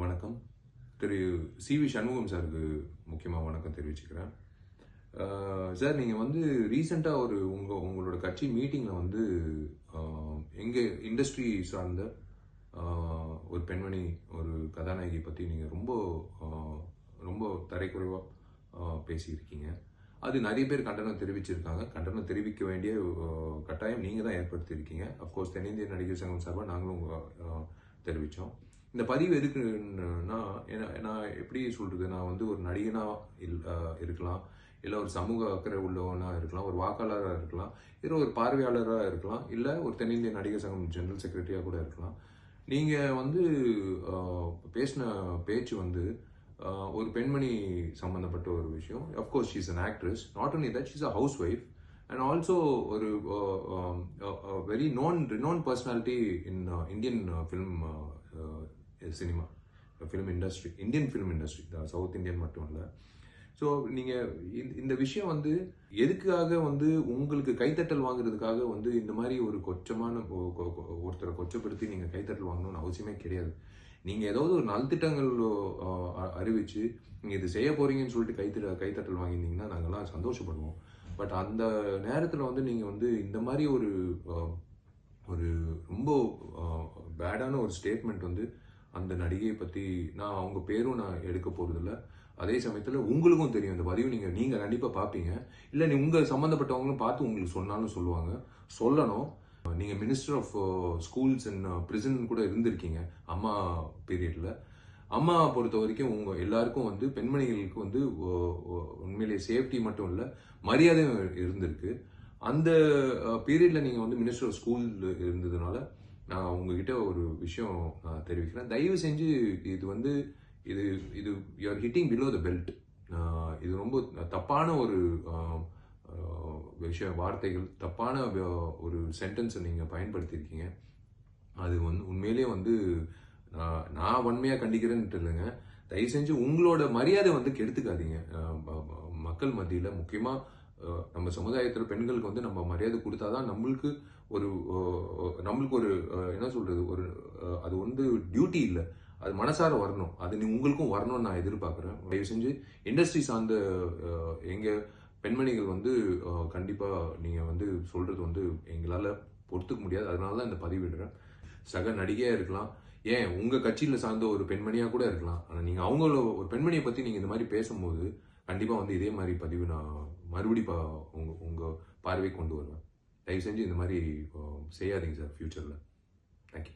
வணக்கம். திரு சி.வி. சண்முகம் சாருக்கு முக்கியமாக வணக்கம் தெரிவிச்சுக்கிறேன். சார், நீங்கள் வந்து ரீசெண்டாக உங்களோட கட்சி மீட்டிங்கில் வந்து எங்கள் இண்டஸ்ட்ரி சார்ந்த ஒரு பெண்மணி, ஒரு கதாநாயகி பற்றி நீங்கள் ரொம்ப தரைக்குறைவாக பேசியிருக்கீங்க. அது நிறைய பேர் கண்டனம் தெரிவிச்சிருக்காங்க. கண்டனம் தெரிவிக்க வேண்டிய கட்டாயம் நீங்கள் தான் ஏற்படுத்தியிருக்கீங்க. அஃப்கோர்ஸ் தென்னிந்திய நடிகர் சங்கம் சார்பாக நாங்களும் தெரிவித்தோம். இந்த பதிவு எதுக்குன்னா, நான் எப்படி சொல்கிறது, நான் வந்து ஒரு நடிகனாக இருக்கலாம், இல்லை ஒரு சமூக அக்கறை உள்ளவனாக இருக்கலாம், ஒரு வாக்காளராக இருக்கலாம், இல்லை ஒரு பார்வையாளராக இருக்கலாம், இல்லை ஒரு தென்னிந்திய நடிகர் சங்கம் ஜெனரல் செக்ரட்டரியாக கூட இருக்கலாம். நீங்கள் வந்து பேசின பேச்சு வந்து ஒரு பெண்மணி சம்பந்தப்பட்ட ஒரு விஷயம். Of course she is an actress. Not only that, she is a housewife and also ஒரு very renowned personality in Indian cinema film industry, Indian film industry, south Indian மட்டும் இல்லை. ஸோ நீங்கள் இந்த விஷயம் வந்து எதுக்காக வந்து உங்களுக்கு கைத்தட்டல் வாங்குறதுக்காக வந்து இந்த மாதிரி ஒரு ஒருத்தரை கொச்சப்படுத்தி நீங்கள் கைத்தட்டல் வாங்கணும்னு அவசியமே கிடையாது. நீங்கள் ஏதாவது ஒரு நல்திட்டங்கள் அறிவிச்சு நீங்கள் இது செய்ய போறீங்கன்னு சொல்லிட்டு கைத்தட்டல் வாங்கியிருந்தீங்கன்னா நாங்கள்லாம் சந்தோஷப்படுவோம். பட் அந்த நேரத்தில் வந்து நீங்கள் வந்து இந்த மாதிரி ஒரு ரொம்ப பேடான ஒரு ஸ்டேட்மெண்ட் வந்து அந்த நடிகையை பற்றி, நான் அவங்க பேரும் நான் எடுக்க போகிறதில்ல. அதே சமயத்தில் உங்களுக்கும் தெரியும் இந்த பதிவு நீங்கள் கண்டிப்பாக பார்ப்பீங்க, இல்லை உங்கள் சம்மந்தப்பட்டவங்களும் பார்த்து உங்களுக்கு சொன்னாலும் சொல்லணும். நீங்கள் minister of schools and prison கூட இருந்திருக்கீங்க அம்மா பீரியடில். அம்மா பொறுத்த வரைக்கும் உங்கள் எல்லாருக்கும் வந்து பெண்மணிகளுக்கு வந்து உண்மையிலேயே சேஃப்டி மட்டும் இல்லை, மரியாதையும் இருந்திருக்கு. அந்த பீரியடில் நீங்கள் வந்து மினிஸ்டர் ஆஃப் ஸ்கூல் இருந்ததுனால நான் உங்ககிட்ட ஒரு விஷயம் தெரிவிக்கிறேன். தயவு செஞ்சு இது you are hitting below the belt. இது ரொம்ப தப்பான ஒரு வார்த்தைகள், தப்பான ஒரு சென்டென்ஸை நீங்கள் பயன்படுத்தியிருக்கீங்க. அது வந்து உண்மையிலே வந்து நான் வன்மையாக கண்டிக்கிறேன்ட்டு இல்லைங்க. தயவு செஞ்சு உங்களோட மரியாதை வந்து கெடுத்துக்காதீங்க. மக்கள் மத்தியில் முக்கியமாக நம்ம சமுதாயத்தில் பெண்களுக்கு வந்து நம்ம மரியாதை கொடுத்தாதான் நம்மளுக்கு ஒரு என்ன சொல்றது, அது வந்து டியூட்டி இல்லை, அது மனசார வரணும். அது உங்களுக்கும் வரணும்னு நான் எதிர்பார்க்குறேன். தயவு செஞ்சு இண்டஸ்ட்ரி சார்ந்த எங்கள் பெண்மணிகள் வந்து கண்டிப்பாக நீங்கள் வந்து சொல்கிறது வந்து எங்களால் பொறுத்துக்க முடியாது. அதனால தான் இந்த பதிவிடுறேன். சக நடிகையாக இருக்கலாம், ஏன் உங்கள் கட்சியில் சார்ந்த ஒரு பெண்மணியாக கூட இருக்கலாம். ஆனால் நீங்கள் ஒரு பெண்மணியை பற்றி நீங்கள் இந்த மாதிரி பேசும்போது கண்டிப்பாக வந்து இதே மாதிரி பதிவு நான் உங்கள் பார்வை கொண்டு வருவேன். தயவு செஞ்சு இந்த மாதிரி செய்யாதீங்க சார் ஃபியூச்சரில். தேங்க்யூ.